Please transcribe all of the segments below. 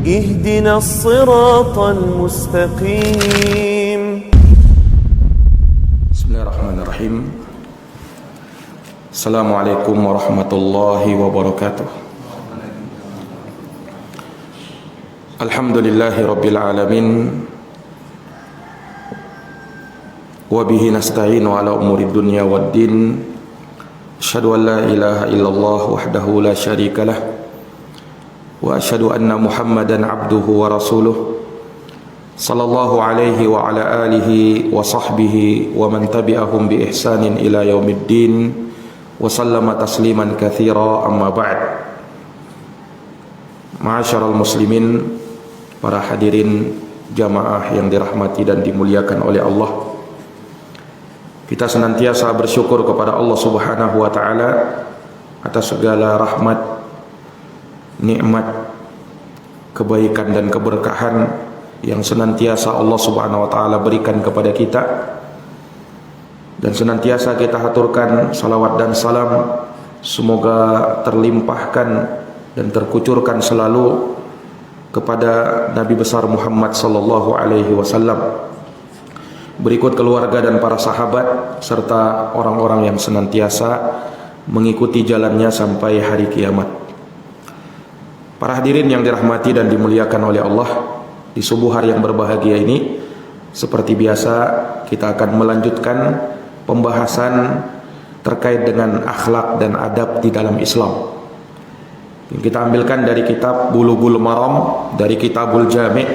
اهدنا الصراط المستقيم. بسم الله الرحمن الرحيم. السلام عليكم ورحمة الله وبركاته. الحمد لله رب العالمين وبه نستعين على أمور الدنيا والدين. أشهد أن لا إله إلا الله وحده لا شريك له وأشهد أن محمدا عبده ورسوله صلى الله عليه وعلى آله وصحبه ومن تبعهم بإحسان إلى يوم الدين وسلم تسليما كثيرا. أما بعد. Ma'asyiral muslimin, para hadirin jamaah yang dirahmati dan dimuliakan oleh Allah, kita senantiasa bersyukur kepada Allah Subhanahu wa taala atas segala rahmat, nikmat, kebaikan dan keberkahan yang senantiasa Allah Subhanahu wa taala berikan kepada kita, dan senantiasa kita haturkan salawat dan salam semoga terlimpahkan dan terkucurkan selalu kepada Nabi besar Muhammad sallallahu alaihi wasallam, berikut keluarga dan para sahabat serta orang-orang yang senantiasa mengikuti jalannya sampai hari kiamat. Para hadirin yang dirahmati dan dimuliakan oleh Allah, di subuh hari yang berbahagia ini, seperti biasa kita akan melanjutkan pembahasan terkait dengan akhlak dan adab di dalam Islam. Kita ambilkan dari kitab Bulughul Maram, dari Kitabul Jami',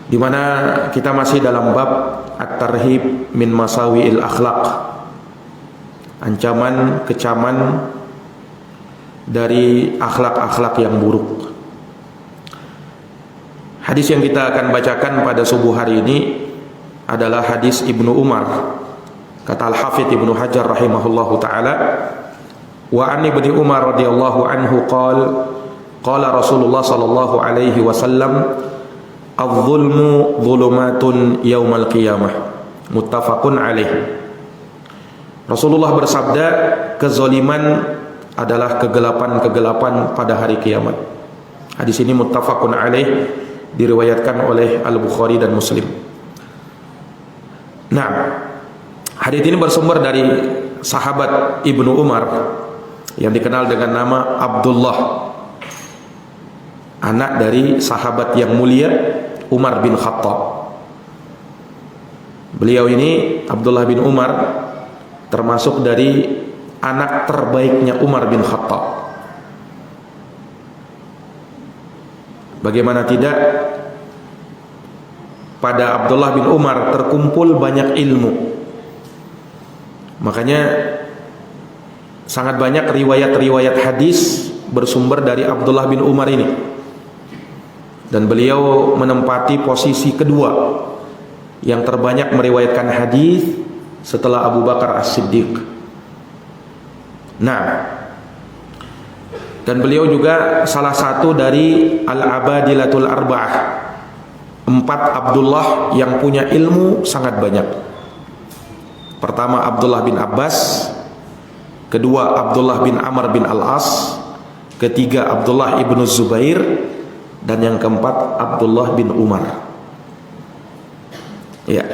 di mana kita masih dalam bab At-Tarhib min Masawi'il Akhlaq, ancaman, kecaman dari akhlak-akhlak yang buruk. Hadis yang kita akan bacakan pada subuh hari ini adalah hadis Ibnu Umar. Kata Al-Hafidz Ibnu Hajar rahimahullahu taala, wa an Ibnu Umar radhiyallahu anhu qala Rasulullah sallallahu alaihi wasallam, adz-zulmu dzulumatun yaumal qiyamah, muttafaqun alaih. Rasulullah bersabda, kezaliman adalah kegelapan-kegelapan pada hari kiamat. Hadis ini muttafaqun alaih, diriwayatkan oleh Al-Bukhari dan Muslim. Nah, hadis ini bersumber dari sahabat Ibnu Umar yang dikenal dengan nama Abdullah, anak dari sahabat yang mulia Umar bin Khattab. Beliau ini, Abdullah bin Umar, termasuk dari anak terbaiknya Umar bin Khattab. Bagaimana tidak, pada Abdullah bin Umar terkumpul banyak ilmu. Makanya sangat banyak riwayat-riwayat hadis bersumber dari Abdullah bin Umar ini. Dan beliau menempati posisi kedua yang terbanyak meriwayatkan hadis setelah Abu Bakar As-Siddiq. Nah, dan beliau juga salah satu dari Al-Abadilatul Arba'ah, 4 Abdullah yang punya ilmu sangat banyak. Pertama Abdullah bin Abbas, kedua Abdullah bin Amr bin Al-As, ketiga Abdullah ibnu Zubair, dan yang keempat Abdullah bin Umar. Ya,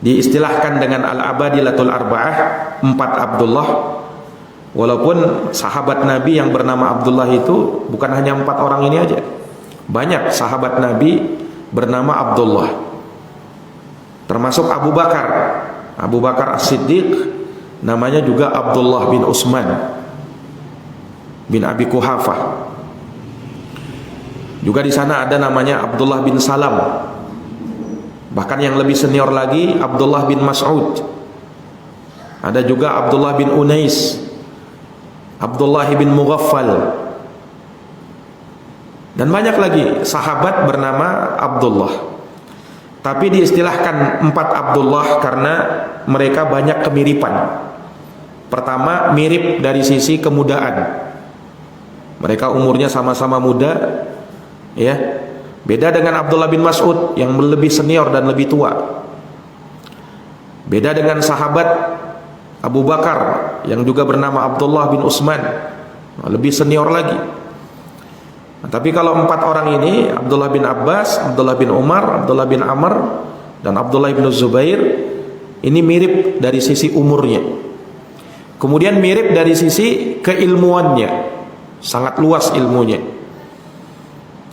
diistilahkan dengan Al-Abadilatul Arba'ah, 4 Abdullah. Walaupun sahabat Nabi yang bernama Abdullah itu bukan hanya 4 orang ini aja, banyak sahabat Nabi bernama Abdullah, termasuk Abu Bakar As-Siddiq, namanya juga Abdullah bin Utsman bin Abi Quhafah. Juga di sana ada namanya Abdullah bin Salam. Bahkan yang lebih senior lagi Abdullah bin Mas'ud. Ada juga Abdullah bin Unais, Abdullah bin Mughaffal, dan banyak lagi sahabat bernama Abdullah. Tapi diistilahkan 4 Abdullah karena mereka banyak kemiripan. Pertama, mirip dari sisi kemudaan. Mereka umurnya sama-sama muda, ya. Beda dengan Abdullah bin Mas'ud yang lebih senior dan lebih tua. Beda dengan sahabat Abu Bakar yang juga bernama Abdullah bin Utsman, lebih senior lagi. Nah, tapi kalau 4 orang ini, Abdullah bin Abbas, Abdullah bin Umar, Abdullah bin Amr, dan Abdullah bin Zubair, ini mirip dari sisi umurnya. Kemudian mirip dari sisi keilmuannya, sangat luas ilmunya.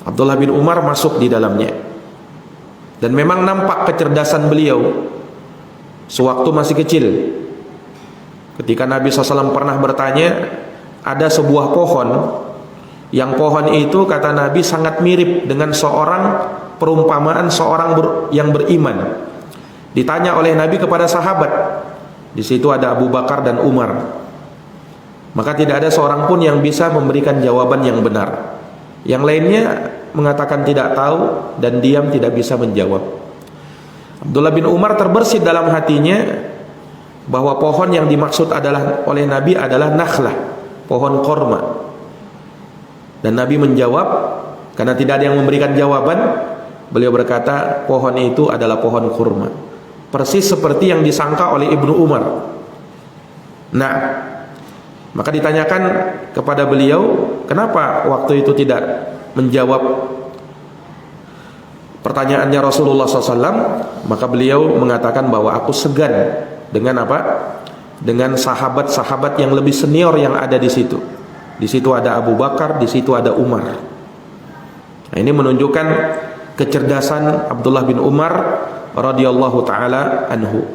Abdullah bin Umar masuk di dalamnya. Dan memang nampak kecerdasan beliau sewaktu masih kecil. Ketika Nabi SAW pernah bertanya, ada sebuah pohon, yang pohon itu kata Nabi sangat mirip dengan perumpamaan seorang yang beriman. Ditanya oleh Nabi kepada sahabat, di situ ada Abu Bakar dan Umar. Maka tidak ada seorang pun yang bisa memberikan jawaban yang benar. Yang lainnya mengatakan tidak tahu dan diam, tidak bisa menjawab. Abdullah bin Umar terbersit dalam hatinya bahwa pohon yang dimaksud oleh Nabi adalah nakhlah, pohon korma. Dan Nabi menjawab, karena tidak ada yang memberikan jawaban, beliau berkata pohon itu adalah pohon kurma. Persis seperti yang disangka oleh Ibnu Umar. Nah, maka ditanyakan kepada beliau, kenapa waktu itu tidak menjawab pertanyaannya Rasulullah SAW? Maka beliau mengatakan bahwa aku segan dengan apa? Dengan sahabat-sahabat yang lebih senior yang ada di situ. Di situ ada Abu Bakar, di situ ada Umar. Nah, ini menunjukkan kecerdasan Abdullah bin Umar radhiyallahu taala anhu.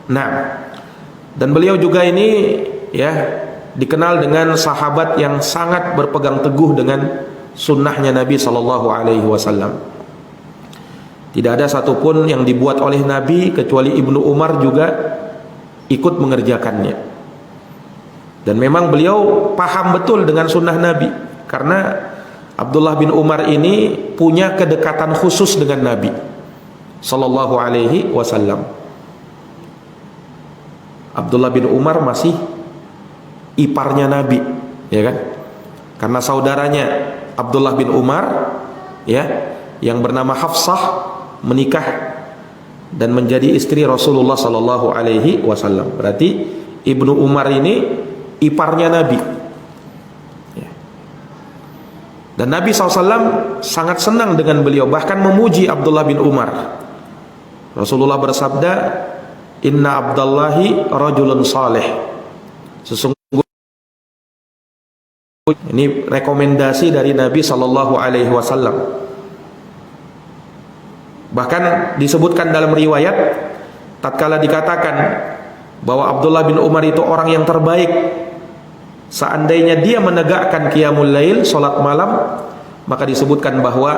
Nah, dan beliau juga ini dikenal dengan sahabat yang sangat berpegang teguh dengan sunnahnya Nabi sallallahu alaihi wasallam. Tidak ada satupun yang dibuat oleh Nabi kecuali Ibnu Umar juga ikut mengerjakannya. Dan memang beliau paham betul dengan sunnah Nabi, karena Abdullah bin Umar ini punya kedekatan khusus dengan Nabi sallallahu alaihi wasallam. Abdullah bin Umar masih iparnya Nabi, ya kan? Karena saudaranya Abdullah bin Umar yang bernama Hafsah menikah dan menjadi istri Rasulullah sallallahu alaihi wasallam. Berarti Ibnu Umar ini iparnya Nabi. Dan Nabi SAW sangat senang dengan beliau, bahkan memuji Abdullah bin Umar. Rasulullah bersabda, "Inna Abdallahi rajulun saleh." Sesungguhnya ini rekomendasi dari Nabi sallallahu alaihi wasallam. Bahkan disebutkan dalam riwayat, tatkala dikatakan bahwa Abdullah bin Umar itu orang yang terbaik, seandainya dia menegakkan qiyamul lail, salat malam, maka disebutkan bahwa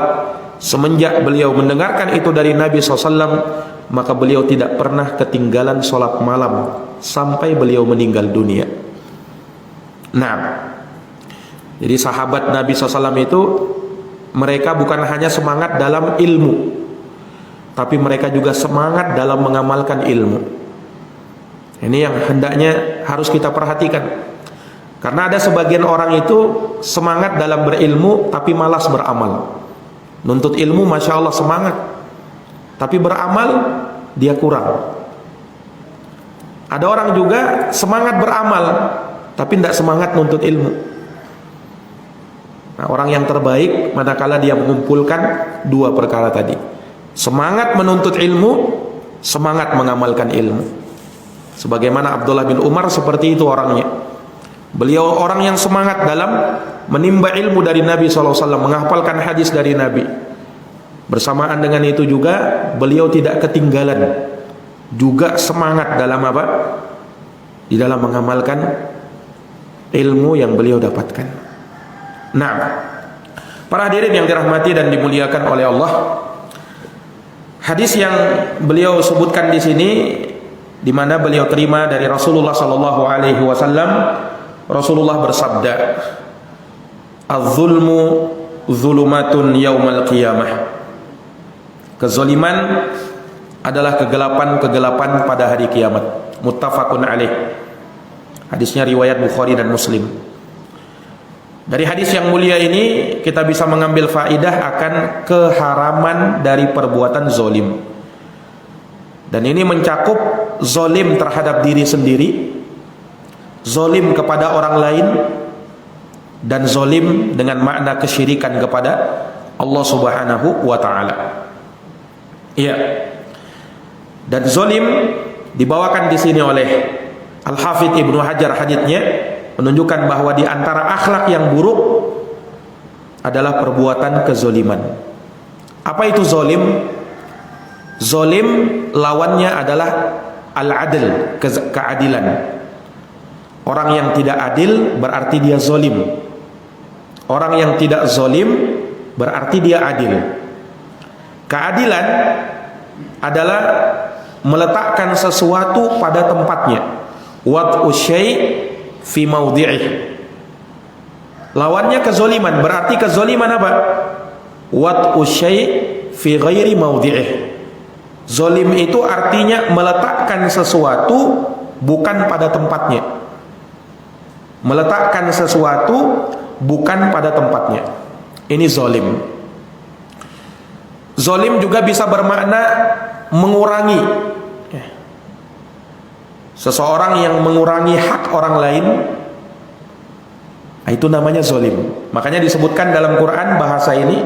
semenjak beliau mendengarkan itu dari Nabi SAW, maka beliau tidak pernah ketinggalan salat malam sampai beliau meninggal dunia. Nah, jadi sahabat Nabi SAW itu mereka bukan hanya semangat dalam ilmu, tapi mereka juga semangat dalam mengamalkan ilmu. Ini yang hendaknya harus kita perhatikan. Karena ada sebagian orang itu semangat dalam berilmu tapi malas beramal. Nuntut ilmu Masya Allah semangat, tapi beramal dia kurang. Ada orang juga semangat beramal tapi tidak semangat nuntut ilmu. Nah, orang yang terbaik manakala dia mengumpulkan dua perkara tadi, semangat menuntut ilmu, semangat mengamalkan ilmu. Sebagaimana Abdullah bin Umar seperti itu orangnya. Beliau orang yang semangat dalam menimba ilmu dari Nabi SAW, menghafalkan hadis dari Nabi. Bersamaan dengan itu juga beliau tidak ketinggalan, juga semangat dalam apa? Di dalam mengamalkan ilmu yang beliau dapatkan. Nah, para hadirin yang dirahmati dan dimuliakan oleh Allah, hadis yang beliau sebutkan di sini, di mana beliau terima dari Rasulullah sallallahu alaihi wasallam, Rasulullah bersabda, "Az-zulmu zulumatun yaumal qiyamah." Kezaliman adalah kegelapan-kegelapan pada hari kiamat. Muttafaqun alaih. Hadisnya riwayat Bukhari dan Muslim. Dari hadis yang mulia ini kita bisa mengambil faidah akan keharaman dari perbuatan zolim. Dan ini mencakup zolim terhadap diri sendiri, zolim kepada orang lain, dan zolim dengan makna kesyirikan kepada Allah Subhanahu wa taala. Iya. Dan zolim dibawakan di sini oleh Al-Hafidz Ibnu Hajar haditsnya menunjukkan bahwa di antara akhlak yang buruk adalah perbuatan kezoliman. Apa itu zolim? Zolim lawannya adalah al-adl, keadilan. Orang yang tidak adil berarti dia zolim. Orang yang tidak zolim berarti dia adil. Keadilan adalah meletakkan sesuatu pada tempatnya. Wad'u syai' fi maudhi'ih. Lawannya kezoliman. Berarti kezoliman apa? Wad'u syai' fi ghairi maudhi'ih. Zolim itu artinya meletakkan sesuatu bukan pada tempatnya. Meletakkan sesuatu bukan pada tempatnya. Ini zolim. Zolim juga bisa bermakna mengurangi. Seseorang yang mengurangi hak orang lain, itu namanya zolim. Makanya disebutkan dalam Quran bahasa ini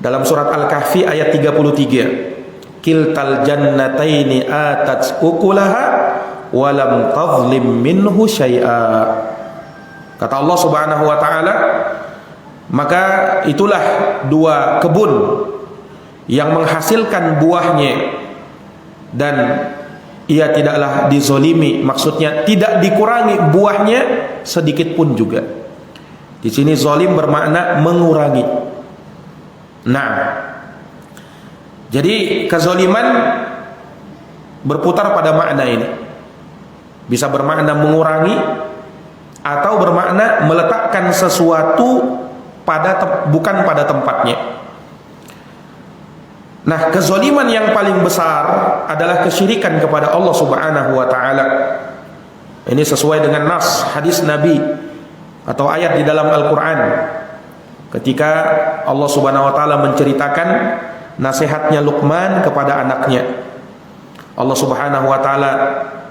dalam surat Al-Kahfi ayat 33. Kiltal jannataini atat ukulaha walam tazlim minhu syai'a. Kata Allah Subhanahu wa taala, maka itulah dua kebun yang menghasilkan buahnya dan ia tidaklah dizolimi, maksudnya tidak dikurangi buahnya sedikit pun juga. Di sini zolim bermakna mengurangi. Nah, jadi kezoliman berputar pada makna ini. Bisa bermakna mengurangi atau bermakna meletakkan sesuatu bukan pada tempatnya. Nah, kezoliman yang paling besar adalah kesyirikan kepada Allah Subhanahu wa taala. Ini sesuai dengan nas hadis Nabi atau ayat di dalam Al-Qur'an. Ketika Allah Subhanahu wa taala menceritakan nasihatnya Luqman kepada anaknya. Allah Subhanahu wa taala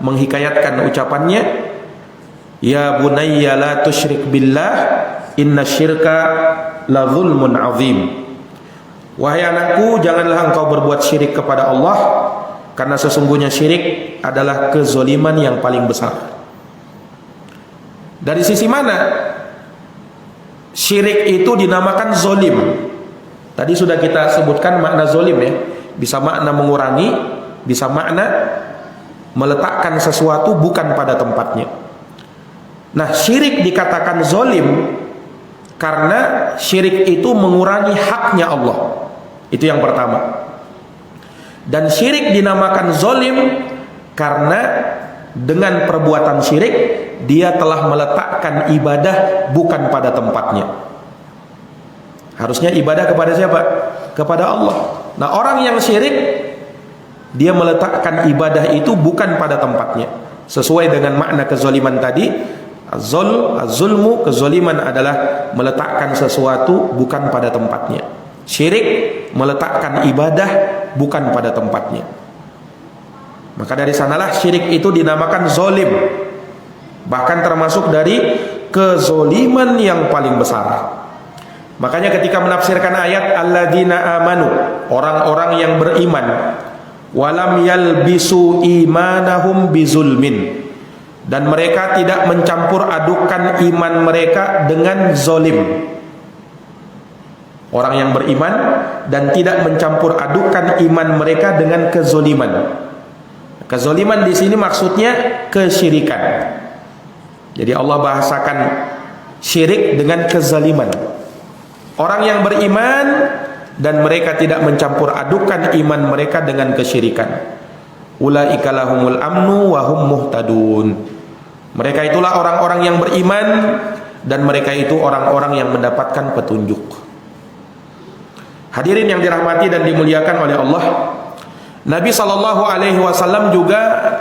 menghikayatkan ucapannya, "Ya bunayya la tusyrik billah, innasyirka la dzulmun 'adzim." Wahai anakku, janganlah engkau berbuat syirik kepada Allah, karena sesungguhnya syirik adalah kezoliman yang paling besar. Dari sisi mana syirik itu dinamakan zolim? Tadi sudah kita sebutkan makna zolim ya. Bisa makna mengurangi, bisa makna meletakkan sesuatu bukan pada tempatnya. Nah, syirik dikatakan zolim karena syirik itu mengurangi haknya Allah. Itu yang pertama. Dan syirik dinamakan zolim karena dengan perbuatan syirik dia telah meletakkan ibadah bukan pada tempatnya. Harusnya ibadah kepada siapa? Kepada Allah. Nah, orang yang syirik dia meletakkan ibadah itu bukan pada tempatnya. Sesuai dengan makna kezoliman tadi, az-zulmu, kezoliman adalah meletakkan sesuatu bukan pada tempatnya. Syirik meletakkan ibadah bukan pada tempatnya. Maka dari sanalah syirik itu dinamakan zolim. Bahkan termasuk dari kezoliman yang paling besar. Makanya ketika menafsirkan ayat alladzina amanu, orang-orang yang beriman, walam yalbisu imanahum bizulmin, dan mereka tidak mencampur adukan iman mereka dengan zolim. Orang yang beriman dan tidak mencampur adukan iman mereka dengan kezoliman. Kezoliman di sini maksudnya kesyirikan. Jadi Allah bahasakan syirik dengan kezaliman. Orang yang beriman dan mereka tidak mencampur adukan iman mereka dengan kesyirikan. Ulaika lahumul amnu wa hum muhtadun. Mereka itulah orang-orang yang beriman dan mereka itu orang-orang yang mendapatkan petunjuk. Hadirin yang dirahmati dan dimuliakan oleh Allah, Nabi SAW juga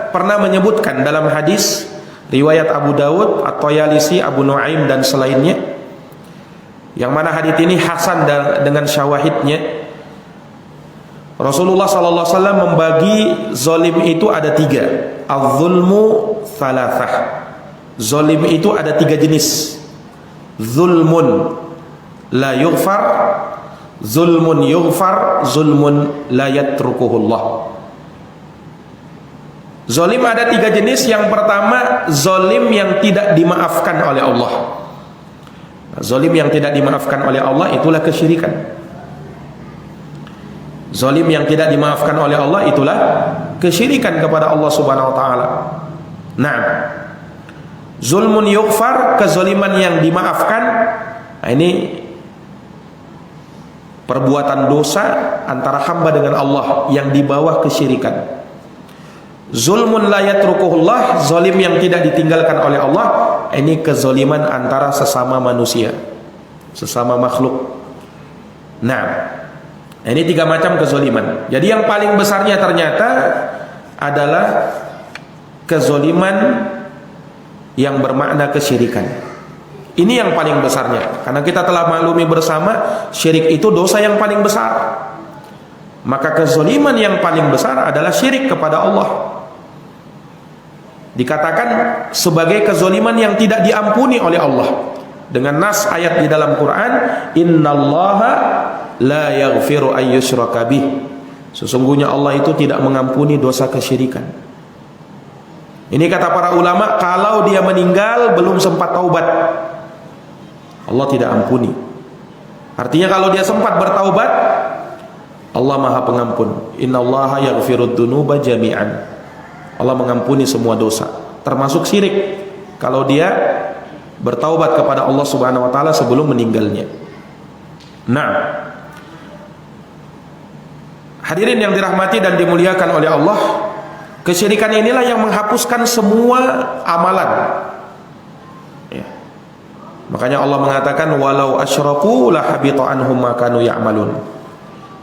pernah menyebutkan dalam hadis riwayat Abu Dawud, At-Tayalisi, Abu Nuaim dan selainnya, yang mana hadis ini hasan dengan syawahidnya. Rasulullah SAW membagi zolim itu ada 3. Az-zulmu thalathah. Zolim itu ada 3 jenis. zulmun la yughfar, zulmun yughfar, zulmun la yatrukuhullah. Zalim ada 3 jenis. Yang pertama, zalim yang tidak dimaafkan oleh Allah. Zalim yang tidak dimaafkan oleh Allah itulah kesyirikan. Zalim yang tidak dimaafkan oleh Allah itulah kesyirikan kepada Allah Subhanahu wa taala. Nah, zulmun yughfar, kezaliman yang dimaafkan. Nah, ini perbuatan dosa antara hamba dengan Allah yang di bawah kesyirikan. Zulmun la yatrukuhullah, zalim yang tidak ditinggalkan oleh Allah. Ini kezaliman antara sesama manusia, sesama makhluk. Nah, ini 3 macam kezaliman. Jadi yang paling besarnya ternyata adalah kezaliman yang bermakna kesyirikan. Ini yang paling besarnya. Karena kita telah maklumi bersama, syirik itu dosa yang paling besar. Maka kezaliman yang paling besar adalah syirik kepada Allah. Dikatakan sebagai kezaliman yang tidak diampuni oleh Allah. Dengan nas ayat di dalam Quran, innallaha la yaghfiru an yushraka bih. Sesungguhnya Allah itu tidak mengampuni dosa kesyirikan. Ini kata para ulama, kalau dia meninggal belum sempat taubat, Allah tidak ampuni. Artinya kalau dia sempat bertaubat, Allah Maha Pengampun. Innallaha yaghfirud dzunuba jami'an. Allah mengampuni semua dosa, termasuk syirik, kalau dia bertaubat kepada Allah Subhanahu wa taala sebelum meninggalnya. Nah, hadirin yang dirahmati dan dimuliakan oleh Allah, kesyirikan inilah yang menghapuskan semua amalan. Ya. Makanya Allah mengatakan walau asyraku la habita anhum ma kanu ya'malun.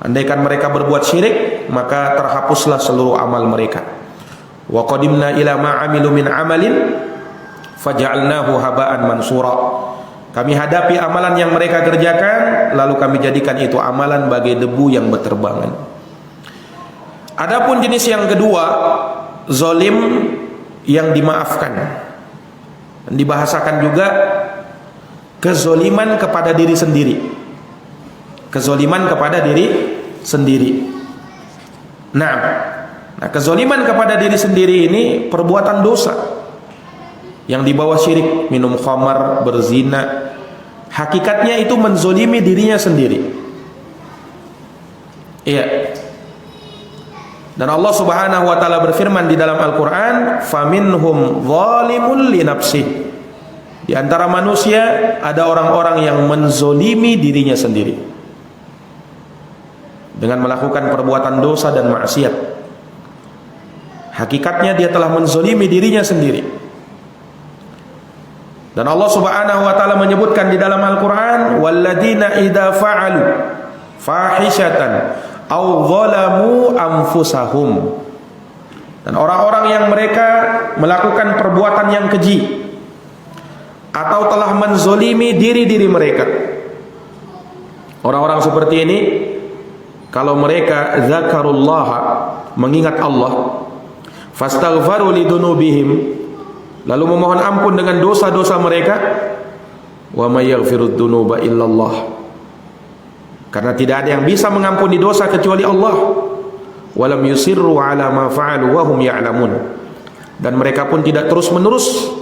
Andaikan mereka berbuat syirik, maka terhapuslah seluruh amal mereka. Wa qadimna ila ma 'amilu min 'amalin faja'alnahu haba'an mansura. Kami hadapi amalan yang mereka kerjakan, lalu kami jadikan itu amalan bagai debu yang berterbangan. Adapun jenis yang kedua, zalim yang dimaafkan. Dibahasakan juga kezaliman kepada diri sendiri. Kezaliman kepada diri sendiri. Nah, kezaliman kepada diri sendiri ini perbuatan dosa yang dibawa syirik, minum khamar, berzina. Hakikatnya itu menzolimi dirinya sendiri. Iya. Dan Allah Subhanahu wa taala berfirman di dalam Al-Qur'an, "Faminhum zalimun li nafsihi." Di antara manusia ada orang-orang yang menzolimi dirinya sendiri dengan melakukan perbuatan dosa dan maksiat. Hakikatnya dia telah menzolimi dirinya sendiri. Dan Allah Subhanahu wa taala menyebutkan di dalam Al-Qur'an, "Walladzina idza fa'alu fahishatan aw zalamu anfusahum." Dan orang-orang yang mereka melakukan perbuatan yang keji atau telah menzolimi diri-diri mereka. Orang-orang seperti ini, kalau mereka zakarullah, mengingat Allah, fastaghfaru lidunubihim, lalu memohon ampun dengan dosa-dosa mereka, wa may yaghfirud dunuba illallah, karena tidak ada yang bisa mengampuni dosa kecuali Allah, walam yusirru ala ma fa'alu wa hum ya'lamun, dan mereka pun tidak terus-menerus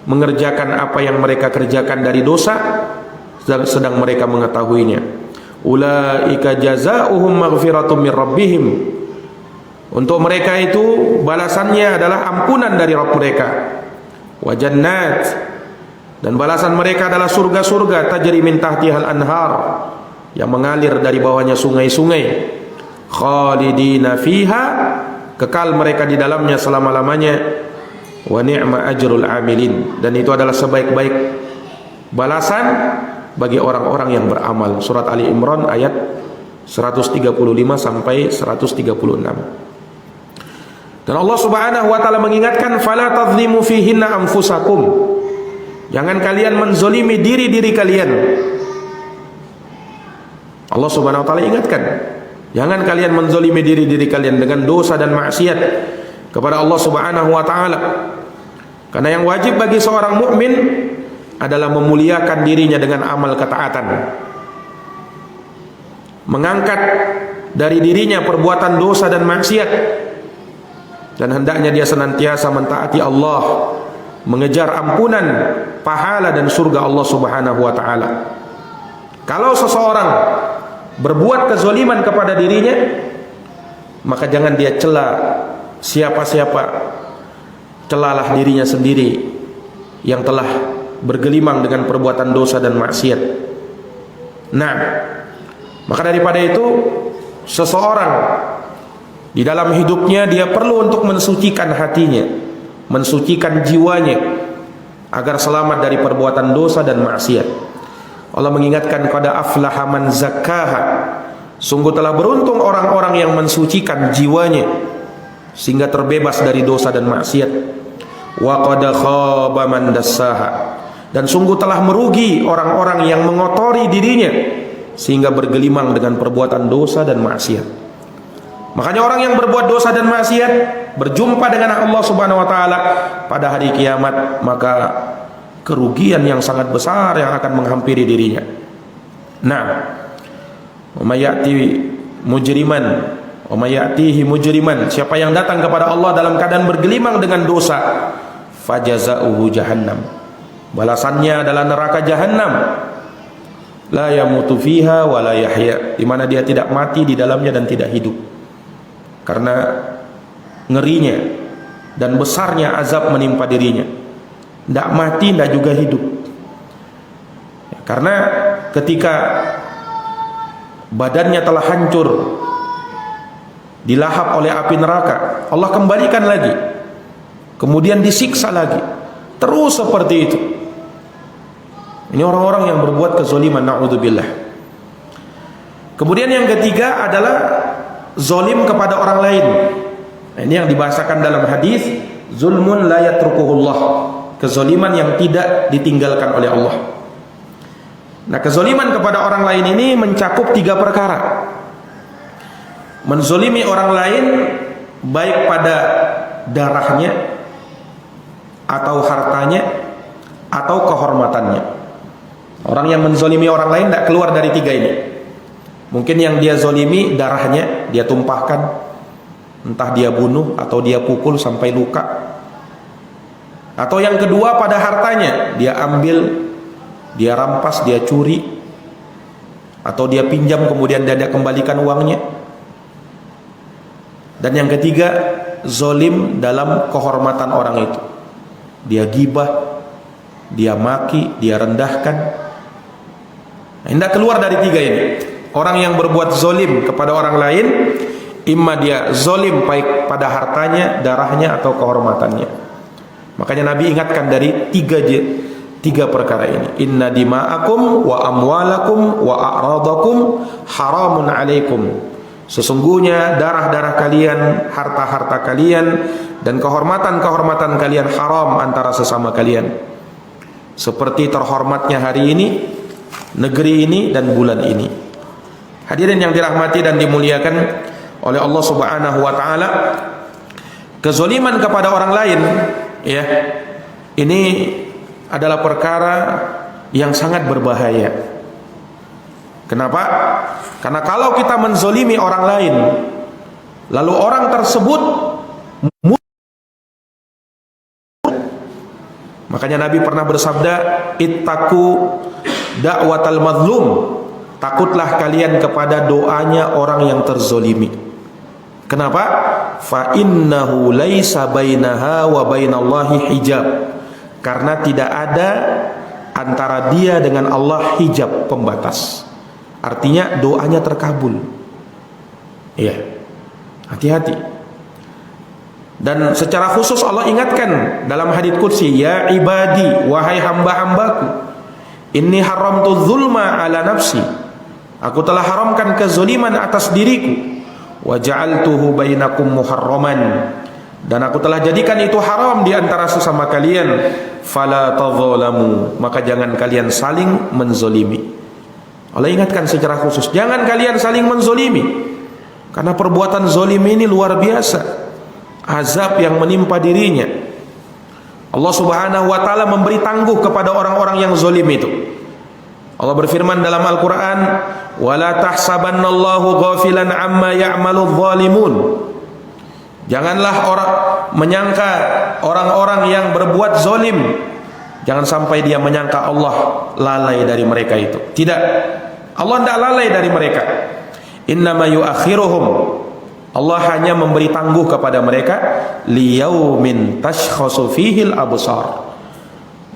mengerjakan apa yang mereka kerjakan dari dosa sedang mereka mengetahuinya. Ulaika jazaohum maghfiratum mir rabbihim. Untuk mereka itu balasannya adalah ampunan dari Rabb mereka. Wa jannat, dan balasan mereka adalah surga-surga tajri min tahtihal anhar, yang mengalir dari bawahnya sungai-sungai. Khalidina fiha, kekal mereka di dalamnya selama-lamanya. Wa ni'ma ajrul amilin, dan itu adalah sebaik-baik balasan bagi orang-orang yang beramal. Surat Ali Imran ayat 135 sampai 136. Dan Allah Subhanahu wa taala mengingatkan, fala tadhlimu fihinna anfusakum, jangan kalian menzolimi diri-diri kalian. Allah Subhanahu wa taala ingatkan, jangan kalian menzolimi diri-diri kalian dengan dosa dan maksiat kepada Allah Subhanahu wa taala. Karena yang wajib bagi seorang mukmin adalah memuliakan dirinya dengan amal ketaatan, mengangkat dari dirinya perbuatan dosa dan maksiat, dan hendaknya dia senantiasa mentaati Allah, mengejar ampunan, pahala dan surga Allah Subhanahu wa taala. Kalau seseorang berbuat kezaliman kepada dirinya, maka jangan dia cela siapa-siapa, celalah dirinya sendiri yang telah bergelimang dengan perbuatan dosa dan maksiat. Nah, maka daripada itu seseorang di dalam hidupnya dia perlu untuk mensucikan hatinya, mensucikan jiwanya agar selamat dari perbuatan dosa dan maksiat. Allah mengingatkan kepada aflaha man zakkaha, sungguh telah beruntung orang-orang yang mensucikan jiwanya sehingga terbebas dari dosa dan maksiat. Wa qad khaba man dassaha, dan sungguh telah merugi orang-orang yang mengotori dirinya sehingga bergelimang dengan perbuatan dosa dan maksiat. Makanya orang yang berbuat dosa dan maksiat berjumpa dengan Allah Subhanahu wa taala pada hari kiamat, maka kerugian yang sangat besar yang akan menghampiri dirinya. Nah, umayyati mujriman, umayyatihi mujriman, siapa yang datang kepada Allah dalam keadaan bergelimang dengan dosa, fajazauhu jahannam, balasannya adalah neraka jahannam, la yamutu fiha wa la yahya, di mana dia tidak mati di dalamnya dan tidak hidup. Karena ngerinya dan besarnya azab menimpa dirinya, tidak mati, tidak juga hidup. Karena ketika badannya telah hancur, dilahap oleh api neraka, Allah kembalikan lagi, kemudian disiksa lagi, terus seperti itu. Ini orang-orang yang berbuat kezaliman, na'udzubillah. Kemudian yang ketiga adalah zalim kepada orang lain. Nah, ini yang dibahasakan dalam hadis, zulmun la yatrukuhullah, kezaliman yang tidak ditinggalkan oleh Allah. Nah, kezaliman kepada orang lain ini mencakup 3 perkara. Menzalimi orang lain baik pada darahnya, atau hartanya, atau kehormatannya. Orang yang menzalimi orang lain tidak keluar dari 3 ini. Mungkin yang dia zalimi darahnya, dia tumpahkan, entah dia bunuh atau dia pukul sampai luka. Atau yang kedua pada hartanya, dia ambil, dia rampas, dia curi, atau dia pinjam kemudian dia kembalikan uangnya. Dan yang ketiga, zalim dalam kehormatan orang itu. Dia gibah, dia maki, dia rendahkan. Nah, tidak keluar dari 3 ini. Orang yang berbuat zalim kepada orang lain, imma dia zalim baik pada hartanya, darahnya, atau kehormatannya. Makanya Nabi ingatkan dari 3 perkara ini. Inna dima'akum wa amwalakum wa a'radakum haramun alaikum. Sesungguhnya darah-darah kalian, harta-harta kalian, dan kehormatan-kehormatan kalian haram antara sesama kalian. Seperti terhormatnya hari ini, negeri ini, dan bulan ini. Hadirin yang dirahmati dan dimuliakan oleh Allah Subhanahu wa taala, kezaliman kepada orang lain, ya, ini adalah perkara yang sangat berbahaya. Kenapa? Karena kalau kita menzalimi orang lain, lalu orang tersebut, makanya Nabi pernah bersabda, ittaqu da'watal mazlum, takutlah kalian kepada doanya orang yang terzalimi. Kenapa? Fa innahu laisa bainaha wa bainallahi hijab, karena tidak ada antara dia dengan Allah hijab, pembatas. Artinya doanya terkabul. Iya, hati-hati. Dan secara khusus Allah ingatkan dalam hadits qudsi, ya ibadi, wahai hamba-hambaku, inni haramtu zulma ala nafsi, aku telah haramkan kezaliman atas diriku, wa ja'altuhu bainakum muharraman, dan aku telah jadikan itu haram di antara sesama kalian, fala tadzalamu, maka jangan kalian saling menzalimi. Allah ingatkan secara khusus, jangan kalian saling menzalimi, karena perbuatan zalim ini luar biasa azab yang menimpa dirinya. Allah Subhanahu wa taala memberi tangguh kepada orang-orang yang zalim itu. Allah berfirman dalam Al-Qur'an, "Wala tahsabannallahu ghafilan amma ya'maludz zalimun." Janganlah orang menyangka orang-orang yang berbuat zalim, jangan sampai dia menyangka Allah lalai dari mereka itu. Tidak. Allah tidak lalai dari mereka. Innama yuakhiruhum. Allah hanya memberi tangguh kepada mereka liyaumin tashkhasu fihil absar.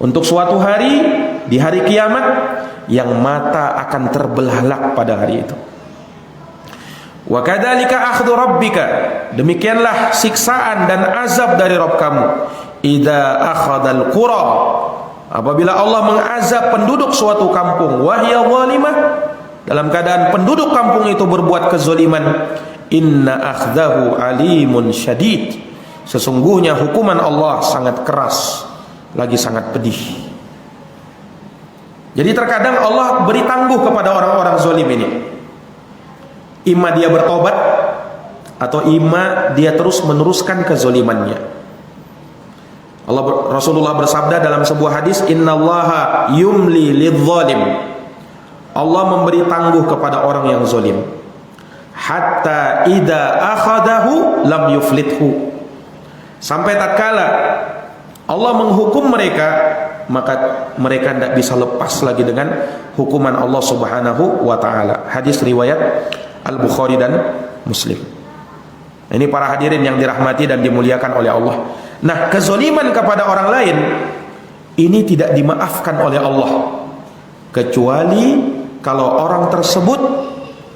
Untuk suatu hari, di hari kiamat yang mata akan terbelalak pada hari itu. Wa kadzalika akhdhu rabbika, demikianlah siksaan dan azab dari Rabb kamu. Idza akhadhal qura, apabila Allah mengazab penduduk suatu kampung, wahya zalimah, dalam keadaan penduduk kampung itu berbuat kezaliman, inna akhdahu alimun syadid, sesungguhnya hukuman Allah sangat keras lagi sangat pedih. Jadi terkadang Allah beri tangguh kepada orang-orang zalim ini. Ima dia bertobat atau ima dia terus meneruskan kezalimannya. Rasulullah bersabda dalam sebuah hadis, innallaha yumli lidzalim. Allah memberi tangguh kepada orang yang zalim. Hatta idza akhadahu lam yuflithu. Sampai tatkala Allah menghukum mereka, maka mereka tidak bisa lepas lagi dengan hukuman Allah Subhanahu wa taala. Hadis riwayat Al-Bukhari dan Muslim. Ini para hadirin yang dirahmati dan dimuliakan oleh Allah. Nah, kezaliman kepada orang lain ini tidak dimaafkan oleh Allah kecuali kalau orang tersebut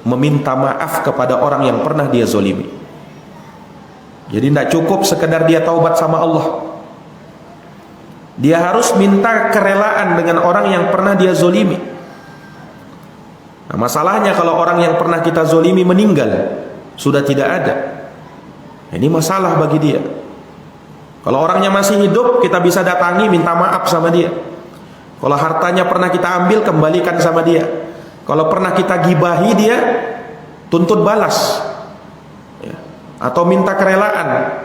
meminta maaf kepada orang yang pernah dia zalimi. Jadi tidak cukup sekedar dia taubat sama Allah. Dia harus minta kerelaan dengan orang yang pernah dia zalimi. Nah, masalahnya kalau orang yang pernah kita zalimi meninggal, sudah tidak ada. Ini masalah bagi dia. Kalau orangnya masih hidup, kita bisa datangi minta maaf sama dia. Kalau hartanya pernah kita ambil, kembalikan sama dia. Kalau pernah kita gibahi dia, tuntut balas ya. Atau minta kerelaan.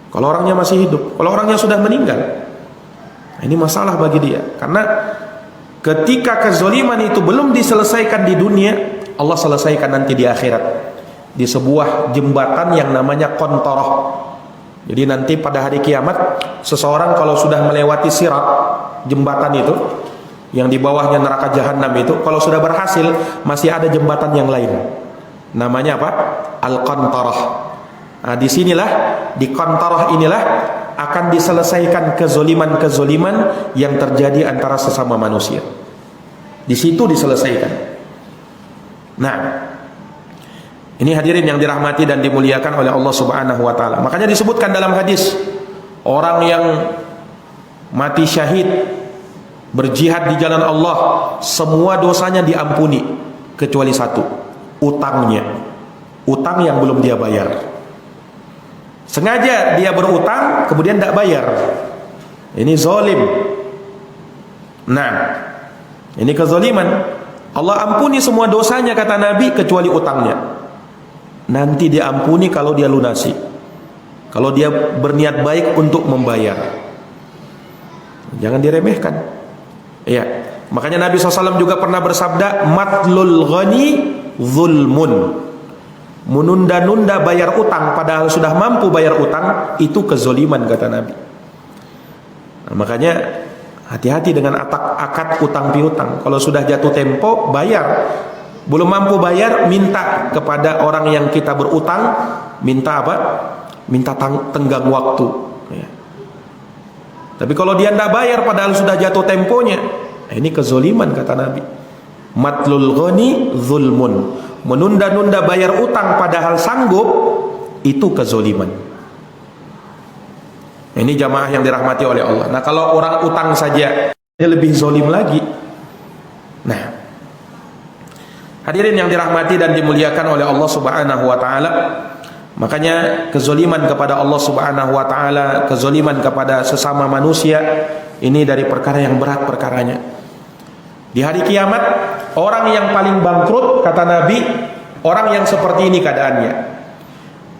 Kalau orangnya masih hidup. Kalau orangnya sudah meninggal, nah, ini masalah bagi dia. Karena ketika kezaliman itu belum diselesaikan di dunia, Allah selesaikan nanti di akhirat, di sebuah jembatan yang namanya qantarah. Jadi nanti pada hari kiamat, seseorang kalau sudah melewati sirat, jembatan itu yang di bawahnya neraka jahanam itu, kalau sudah berhasil, masih ada jembatan yang lain. Namanya apa? Al-Qantarah. Nah, disinilah, di Qantarah inilah akan diselesaikan kezoliman-kezoliman yang terjadi antara sesama manusia. Di situ diselesaikan. Nah, ini hadirin yang dirahmati dan dimuliakan oleh Allah Subhanahu wa taala. Makanya disebutkan dalam hadis, orang yang mati syahid berjihad di jalan Allah, semua dosanya diampuni kecuali satu, utangnya. Utang yang belum dia bayar. Sengaja dia berutang kemudian tidak bayar. Ini zalim. Nah, ini kezaliman. Allah ampuni semua dosanya kata Nabi kecuali utangnya. Nanti dia ampuni kalau dia lunasi, kalau dia berniat baik untuk membayar. Jangan diremehkan. Iya. Makanya Nabi SAW juga pernah bersabda, matlul ghani zulmun. Menunda-nunda bayar utang padahal sudah mampu bayar utang, itu kezoliman kata Nabi. Nah, makanya hati-hati dengan akad utang piutang. Kalau sudah jatuh tempo bayar, belum mampu bayar, minta kepada orang yang kita berutang, minta apa? Minta tenggang waktu ya. Tapi kalau dia tidak bayar padahal sudah jatuh temponya, ini kezoliman kata Nabi. Matlul ghani zulmun. Menunda-nunda bayar utang padahal sanggup, itu kezoliman. Ini jamaah yang dirahmati oleh Allah. Nah, kalau orang utang saja dia lebih zolim lagi. Nah, hadirin yang dirahmati dan dimuliakan oleh Allah Subhanahu wa taala, makanya kezoliman kepada Allah Subhanahu wa taala, kezoliman kepada sesama manusia, ini dari perkara yang berat perkaranya. Di hari kiamat, orang yang paling bangkrut kata Nabi, orang yang seperti ini keadaannya.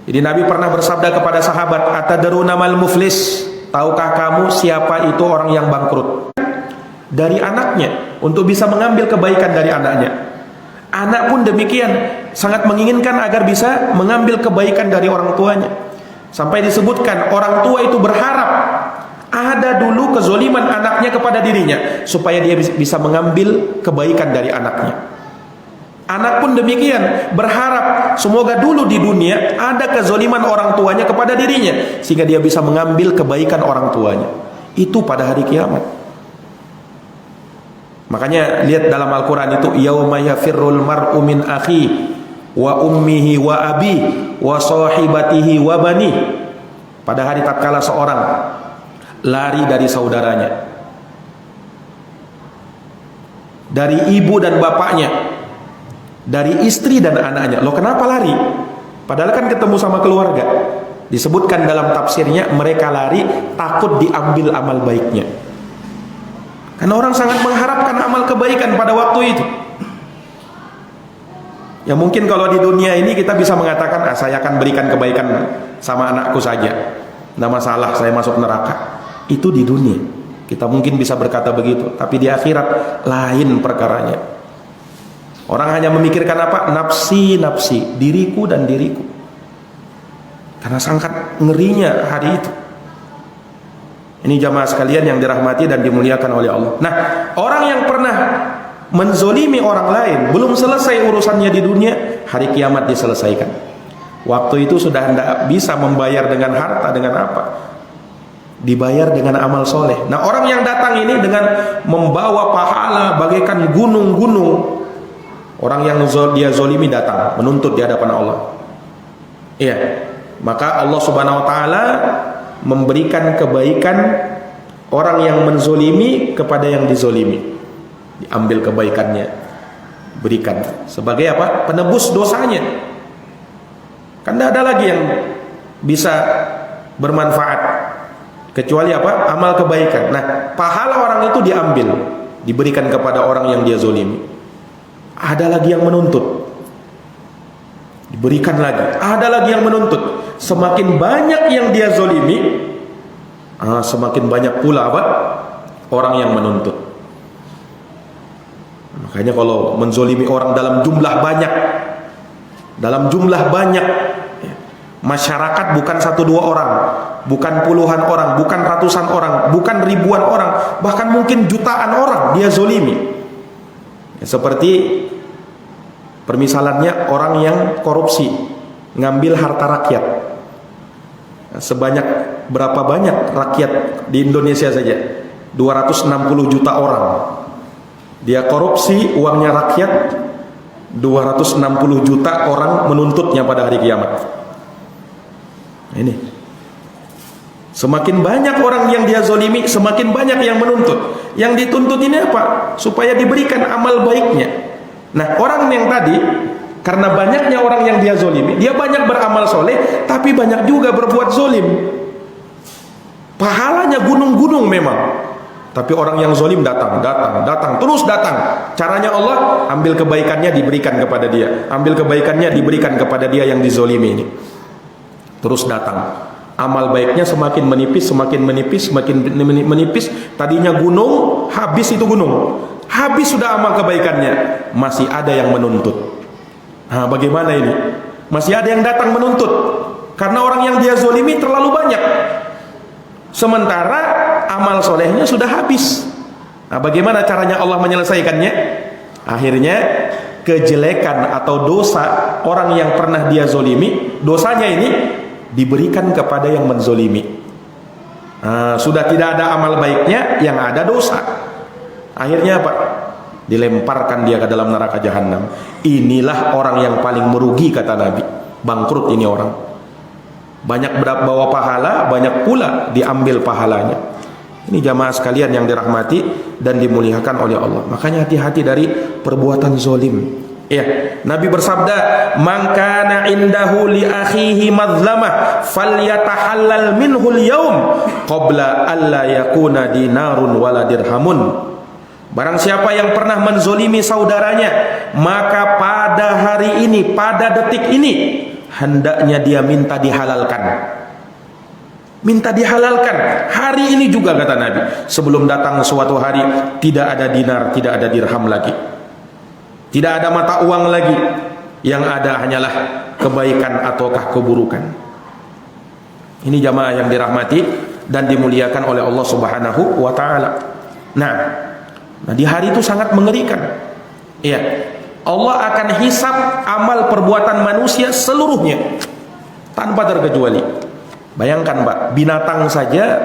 Jadi Nabi pernah bersabda kepada sahabat, atadruna mal muflis? tahukah kamu siapa itu orang yang bangkrut? Dari anaknya, untuk bisa mengambil kebaikan dari anaknya. Anak pun demikian, sangat menginginkan agar bisa mengambil kebaikan dari orang tuanya. Sampai disebutkan orang tua itu berharap ada dulu kezoliman anaknya kepada dirinya, supaya dia bisa mengambil kebaikan dari anaknya. Anak pun demikian, berharap semoga dulu di dunia ada kezoliman orang tuanya kepada dirinya, sehingga dia bisa mengambil kebaikan orang tuanya. Itu pada hari kiamat. Makanya lihat dalam Al-Quran itu, yauma yafirrul mar'u min akhi wa ummihi wa abi wa sahibatihi wa bani. Pada hari tatkala seorang lari dari saudaranya, dari ibu dan bapaknya, dari istri dan anaknya. Loh, kenapa lari? Padahal kan ketemu sama keluarga. Disebutkan dalam tafsirnya, mereka lari takut diambil amal baiknya. Karena orang sangat mengharapkan amal kebaikan pada waktu itu. Ya mungkin kalau di dunia ini kita bisa mengatakan, saya akan berikan kebaikan sama anakku saja, tidak masalah saya masuk neraka. Itu di dunia kita mungkin bisa berkata begitu, tapi di akhirat lain perkaranya. Orang hanya memikirkan apa? Nafsi, nafsi, diriku dan diriku. Karena sangat ngerinya hari itu. Ini jamaah sekalian yang dirahmati dan dimuliakan oleh Allah. Nah, orang yang pernah menzolimi orang lain, belum selesai urusannya di dunia, hari kiamat diselesaikan. Waktu itu sudah tidak bisa membayar dengan harta, dengan apa? Dibayar dengan amal soleh. Nah, orang yang datang ini dengan membawa pahala bagaikan gunung-gunung, orang yang dia zolimi datang menuntut di hadapan Allah. Iya, maka Allah Subhanahu Wa Taala memberikan kebaikan orang yang menzolimi kepada yang dizolimi. Diambil kebaikannya, berikan sebagai apa? Penebus dosanya. Kan tidak ada lagi yang bisa bermanfaat kecuali apa? Amal kebaikan. Nah, pahala orang itu diambil, diberikan kepada orang yang dia zolimi. Ada lagi yang menuntut, diberikan lagi. Ada lagi yang menuntut. Semakin banyak yang dia zolimi, semakin banyak pula apa? Orang yang menuntut. Makanya kalau menzolimi orang dalam jumlah banyak, masyarakat bukan 1-2 orang, bukan puluhan orang, bukan ratusan orang, bukan ribuan orang, bahkan mungkin jutaan orang dia zolimi. Seperti permisalannya orang yang korupsi, ngambil harta rakyat. Sebanyak berapa banyak rakyat di Indonesia saja? 260 juta orang. Dia korupsi uangnya rakyat, 260 juta orang menuntutnya pada hari kiamat. Ini semakin banyak orang yang dia zolimi, semakin banyak yang menuntut. Yang dituntut ini apa? Supaya diberikan amal baiknya. Nah, orang yang tadi, karena banyaknya orang yang dia zolimi, dia banyak beramal soleh, tapi banyak juga berbuat zolim. Pahalanya gunung-gunung memang, tapi orang yang zolim datang, terus datang. Caranya Allah, ambil kebaikannya diberikan kepada dia, ambil kebaikannya diberikan kepada dia yang dizolimi ini. Terus datang. Amal baiknya semakin menipis, semakin menipis. Tadinya gunung, habis itu gunung. Habis sudah amal kebaikannya, masih ada yang menuntut. Nah, bagaimana ini? Masih ada yang datang menuntut, karena orang yang dia zolimi terlalu banyak. Sementara amal solehnya sudah habis. Nah, bagaimana caranya Allah menyelesaikannya? Akhirnya kejelekan atau dosa orang yang pernah dia zolimi, dosanya ini diberikan kepada yang menzolimi. Nah, sudah tidak ada amal baiknya, yang ada dosa. Akhirnya apa? Dilemparkan dia ke dalam neraka jahanam. Inilah orang yang paling merugi, kata Nabi. Bangkrut ini orang. Banyak bawa pahala, banyak pula diambil pahalanya. Ini jamaah sekalian yang dirahmati dan dimuliakan oleh Allah. Makanya hati-hati dari perbuatan zolim. Ya, Nabi bersabda, "Man kana indahu li akhihi madzlamah falyatahallal minhu al-yawm qabla alla yakuna dinarun wala dirhamun." Barang siapa yang pernah menzolimi saudaranya, maka pada hari ini, pada detik ini, hendaknya dia minta dihalalkan. minta dihalalkan. Hari ini juga kata Nabi, sebelum datang suatu hari tidak ada dinar, tidak ada dirham lagi, tidak ada mata uang lagi, yang ada hanyalah kebaikan ataukah keburukan. Ini jamaah yang dirahmati dan dimuliakan oleh Allah Subhanahu wa taala. Nah, di hari itu sangat mengerikan. Iya. Allah akan hisab amal perbuatan manusia seluruhnya tanpa terkecuali. Bayangkan, Pak, binatang saja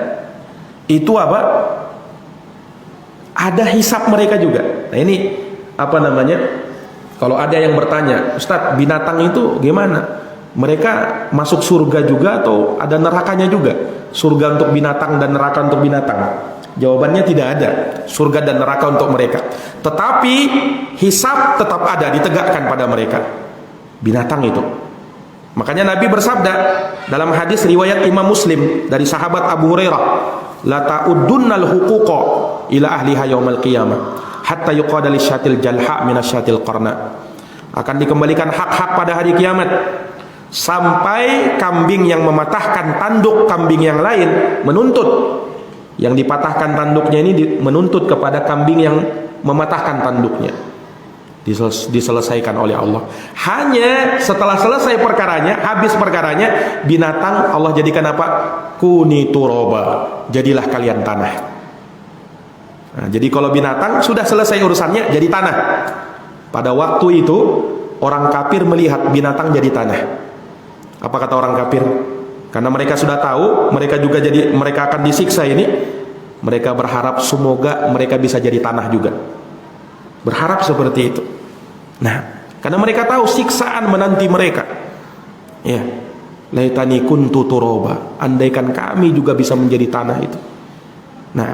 itu apa? Ada hisab mereka juga. Nah, ini apa namanya? Kalau ada yang bertanya, Ustadz, binatang itu gimana? Mereka masuk surga juga atau ada nerakanya juga? Surga untuk binatang dan neraka untuk binatang? Jawabannya tidak ada. Surga dan neraka untuk mereka. Tetapi hisab tetap ada, ditegakkan pada mereka. Binatang itu. Makanya Nabi bersabda dalam hadis riwayat Imam Muslim dari sahabat Abu Hurairah, la ta'udunnal huquqa ila ahliha yaumal qiyamah hatta yuqada lisyatil jalha minasyatil qarna. Akan dikembalikan hak-hak pada hari kiamat sampai kambing yang mematahkan tanduk kambing yang lain menuntut, yang dipatahkan tanduknya ini menuntut kepada kambing yang mematahkan tanduknya, diselesaikan oleh Allah. Hanya setelah selesai perkaranya, habis perkaranya, binatang Allah jadikan apa? Kuni turoba, jadilah kalian tanah. Nah, jadi kalau binatang sudah selesai urusannya jadi tanah. Pada waktu itu orang kafir melihat binatang jadi tanah. Apa kata orang kafir? Karena mereka sudah tahu mereka akan disiksa ini, mereka berharap semoga mereka bisa jadi tanah juga. Berharap seperti itu. Nah, karena mereka tahu siksaan menanti mereka. Ya, laitani kuntu turoba, andaikan kami juga bisa menjadi tanah itu. Nah,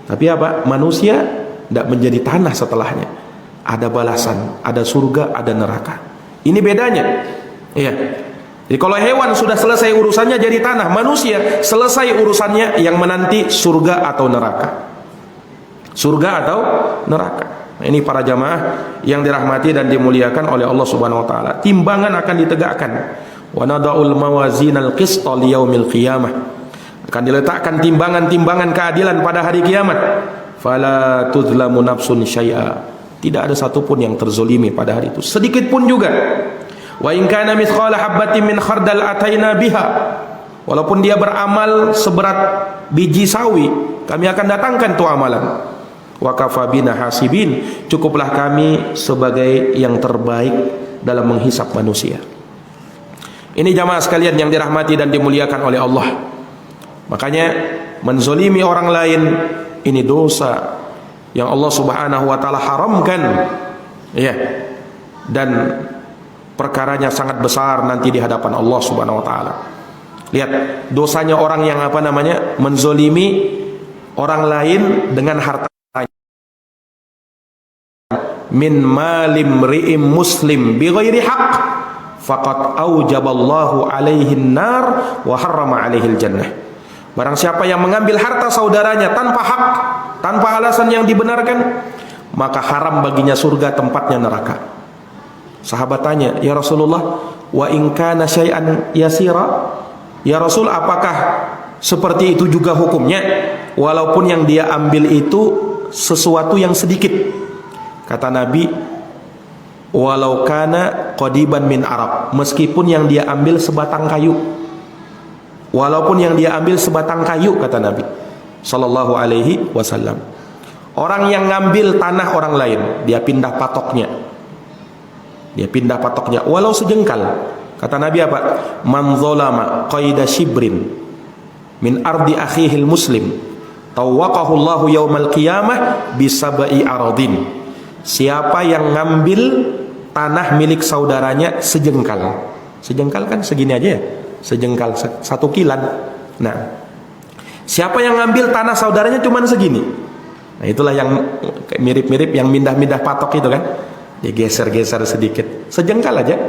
tapi apa? Manusia tidak menjadi tanah setelahnya. Ada balasan, ada surga, ada neraka. Ini bedanya. Ya. Jadi kalau hewan sudah selesai urusannya jadi tanah, manusia selesai urusannya yang menanti surga atau neraka. Surga atau neraka. Nah, ini para jamaah yang dirahmati dan dimuliakan oleh Allah Subhanahu wa taala. Timbangan akan ditegakkan. Wa nada'ul mawazinal qista liyaumil qiyamah. Akan diletakkan timbangan-timbangan keadilan pada hari kiamat. Fala tuzlamu nafsun syai'a. Tidak ada satupun yang terzolimi pada hari itu, sedikit pun juga. Wa in kana mithqala habatin min khardal ataina biha. Walaupun dia beramal seberat biji sawi, kami akan datangkan tuh amalan. Wa kafa bina hasibin, cukuplah kami sebagai yang terbaik dalam menghisap manusia. Ini jamaah sekalian yang dirahmati dan dimuliakan oleh Allah. Makanya menzolimi orang lain ini dosa yang Allah Subhanahu wa taala haramkan. Ya. Dan perkaranya sangat besar nanti di hadapan Allah Subhanahu wa taala. Lihat dosanya orang yang apa namanya? Menzolimi orang lain dengan harta. Min malim ri'im muslim bighairi haqq faqad aujaballahu alaihi nar wa harrama alaihi jannah. Barang siapa yang mengambil harta saudaranya tanpa hak, tanpa alasan yang dibenarkan, maka haram baginya surga, tempatnya neraka. Sahabat tanya, ya Rasulullah, wa in kana syai'an yasira? Ya Rasul, apakah seperti itu juga hukumnya walaupun yang dia ambil itu sesuatu yang sedikit? Kata Nabi, walau kana qadiban min Arab, meskipun yang dia ambil sebatang kayu. Walaupun yang dia ambil sebatang kayu, kata Nabi sallallahu alaihi wasallam. Orang yang ngambil tanah orang lain, dia pindah patoknya. Dia pindah patoknya walau sejengkal. Kata Nabi apa? Man zalama qaida shibrin min ardi akhihil muslim tawaqahu Allahu yaumal qiyamah bisab'i aradin. Siapa yang ngambil tanah milik saudaranya sejengkal. Sejengkal kan segini aja ya? Sejengkal, satu kilan. Nah, siapa yang ngambil tanah saudaranya cuman segini? Nah, itulah yang mirip-mirip yang mindah-mindah patok itu kan. Dia geser-geser sedikit, sejengkal aja.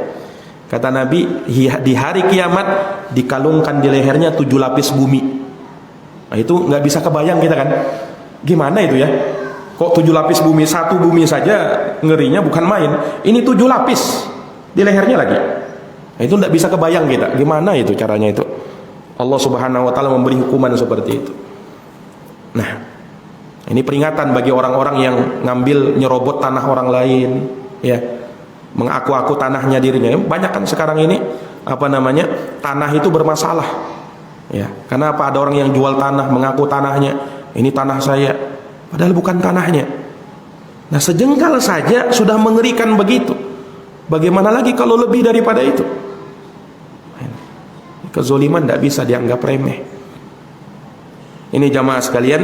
Kata Nabi, di hari kiamat dikalungkan di lehernya 7 lapis bumi. Nah, itu nggak bisa kebayang kita kan. Gimana itu ya? Kok 7 lapis bumi? Satu bumi saja ngerinya bukan main. Ini 7 lapis di lehernya lagi. Nah, itu tidak bisa kebayang kita. Gimana itu caranya itu? Allah Subhanahu wa taala memberi hukuman seperti itu. Nah, ini peringatan bagi orang-orang yang ngambil nyerobot tanah orang lain, ya. Mengaku-aku tanahnya dirinya. Banyak kan sekarang ini tanah itu bermasalah. Ya, karena apa? Ada orang yang jual tanah mengaku tanahnya, ini tanah saya, padahal bukan tanahnya. Nah, sejengkal saja sudah mengerikan begitu. Bagaimana lagi kalau lebih daripada itu? Kezoliman tidak bisa dianggap remeh. Ini jamaah sekalian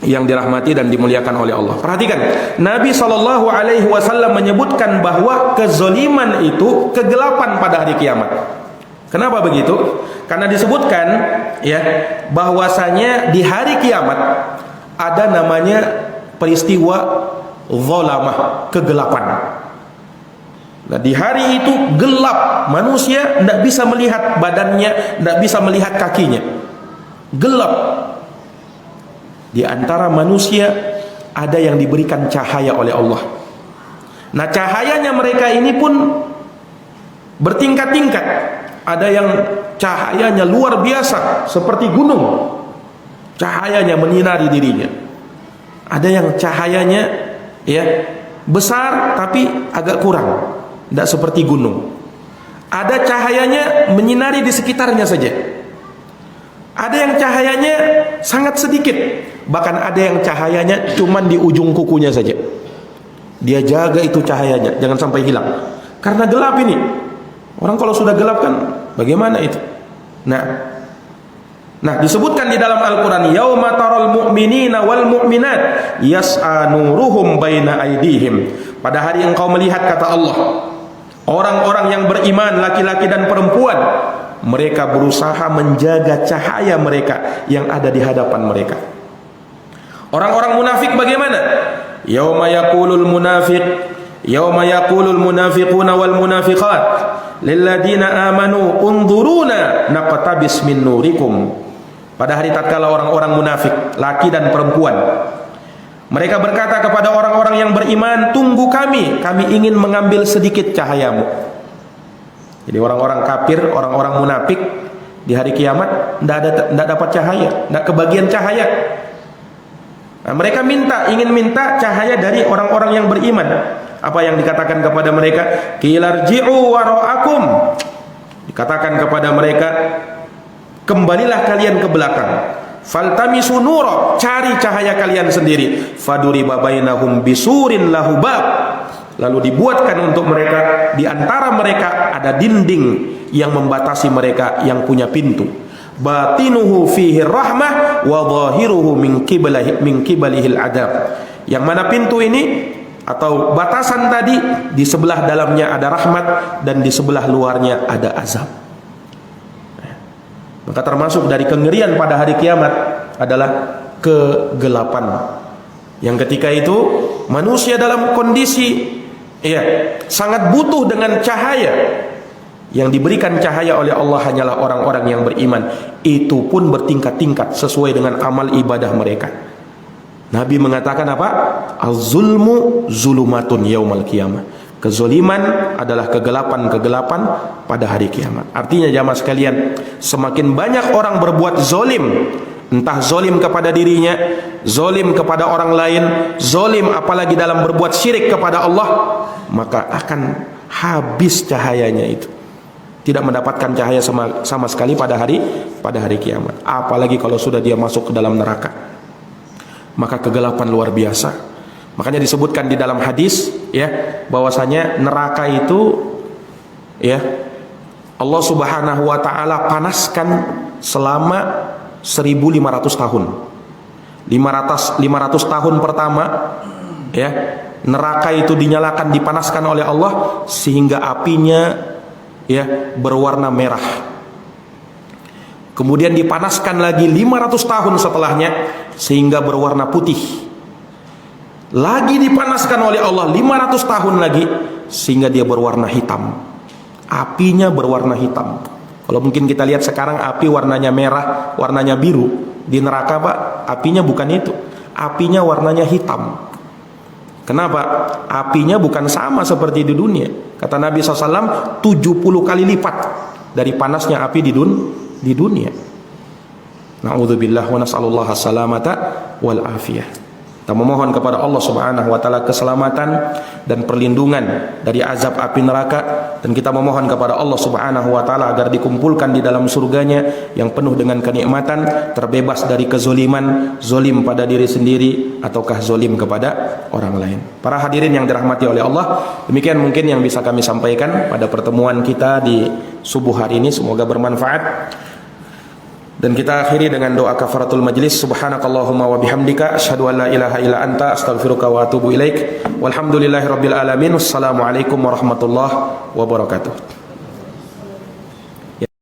yang dirahmati dan dimuliakan oleh Allah. Perhatikan, Nabi SAW menyebutkan bahwa kezoliman itu kegelapan pada hari kiamat. Kenapa begitu? Karena disebutkan ya bahwasanya di hari kiamat ada namanya peristiwa zalamah, kegelapan. Nah, di hari itu gelap, manusia tidak bisa melihat badannya, tidak bisa melihat kakinya, gelap. Di antara manusia ada yang diberikan cahaya oleh Allah. Nah, cahayanya mereka ini pun bertingkat-tingkat. Ada yang cahayanya luar biasa seperti gunung, cahayanya menyinari dirinya. Ada yang cahayanya ya besar tapi agak kurang, tidak seperti gunung. Ada cahayanya menyinari di sekitarnya saja. Ada yang cahayanya sangat sedikit, bahkan ada yang cahayanya cuman di ujung kukunya saja. Dia jaga itu cahayanya jangan sampai hilang, karena gelap ini. Orang kalau sudah gelap kan bagaimana itu? Nah disebutkan di dalam Al-Qur'an, yauma taral mu'minina wal mu'minat yas'a nuruhum baina aydihim. Pada hari engkau melihat, kata Allah, orang-orang yang beriman laki-laki dan perempuan, mereka berusaha menjaga cahaya mereka yang ada di hadapan mereka. Orang-orang munafik bagaimana? Yauma yaqulul munafiquna wal munafiqat lilladina amanu unzuruna naqtabis min nurikum. Pada hari tatkala orang-orang munafik, laki dan perempuan, mereka berkata kepada orang-orang yang beriman, tunggu kami ingin mengambil sedikit cahayamu. Jadi orang-orang kafir, orang-orang munafik di hari kiamat tidak dapat cahaya, tidak kebagian cahaya. Nah, mereka ingin minta cahaya dari orang-orang yang beriman. Apa yang dikatakan kepada mereka? Qilarji'u wara'akum. Dikatakan kepada mereka, kembalilah kalian ke belakang. Faltamisu nura, cari cahaya kalian sendiri. Faduriba bainahum bisurin lahu bab. Lalu dibuatkan untuk mereka, di antara mereka ada dinding yang membatasi mereka, yang punya pintu. Batinuhu fihi rahmah wa zahiruhu min qibalihil adab. Yang mana pintu ini atau batasan tadi, di sebelah dalamnya ada rahmat dan di sebelah luarnya ada azab. Maka termasuk dari kengerian pada hari kiamat adalah kegelapan, yang ketika itu manusia dalam kondisi sangat butuh dengan cahaya. Yang diberikan cahaya oleh Allah hanyalah orang-orang yang beriman. Itu pun bertingkat-tingkat sesuai dengan amal ibadah mereka. Nabi mengatakan apa? Az-zulmu zulumatun yaumal qiyamah. Kezoliman adalah kegelapan-kegelapan pada hari kiamat. Artinya jamaah sekalian, semakin banyak orang berbuat zolim, entah zolim kepada dirinya, zolim kepada orang lain, zolim apalagi dalam berbuat syirik kepada Allah, maka akan habis cahayanya itu. Tidak mendapatkan cahaya sama sekali pada hari kiamat. Apalagi kalau sudah dia masuk ke dalam neraka, maka kegelapan luar biasa. Makanya disebutkan di dalam hadis bahwasanya neraka itu Allah Subhanahu wa taala panaskan selama 1500 tahun. 500 tahun pertama neraka itu dinyalakan, dipanaskan oleh Allah sehingga apinya berwarna merah. Kemudian dipanaskan lagi 500 tahun setelahnya sehingga berwarna putih. Lagi dipanaskan oleh Allah 500 tahun lagi sehingga dia berwarna hitam. Apinya berwarna hitam. Kalau mungkin kita lihat sekarang api warnanya merah, warnanya biru. Di neraka Pak, apinya bukan itu. Apinya warnanya hitam. Kenapa? Apinya bukan sama seperti di dunia. Kata Nabi SAW, 70 kali lipat dari panasnya api di di dunia. Na'udzubillah wa nas'alullah salamata wal afiyah. Kita memohon kepada Allah Subhanahu wa taala keselamatan dan perlindungan dari azab api neraka, dan kita memohon kepada Allah Subhanahu wa taala agar dikumpulkan di dalam surganya yang penuh dengan kenikmatan, terbebas dari kezoliman, zolim pada diri sendiri ataukah zolim kepada orang lain. Para hadirin yang dirahmati oleh Allah, demikian mungkin yang bisa kami sampaikan pada pertemuan kita di subuh hari ini, semoga bermanfaat. Dan kita akhiri dengan doa kafaratul majlis. Subhanakallahumma wa bihamdika asyhadu an la ilaha illa anta astaghfiruka wa atubu ilaik. Walhamdulillahirabbil alamin. Wassalamualaikum warahmatullahi wabarakatuh.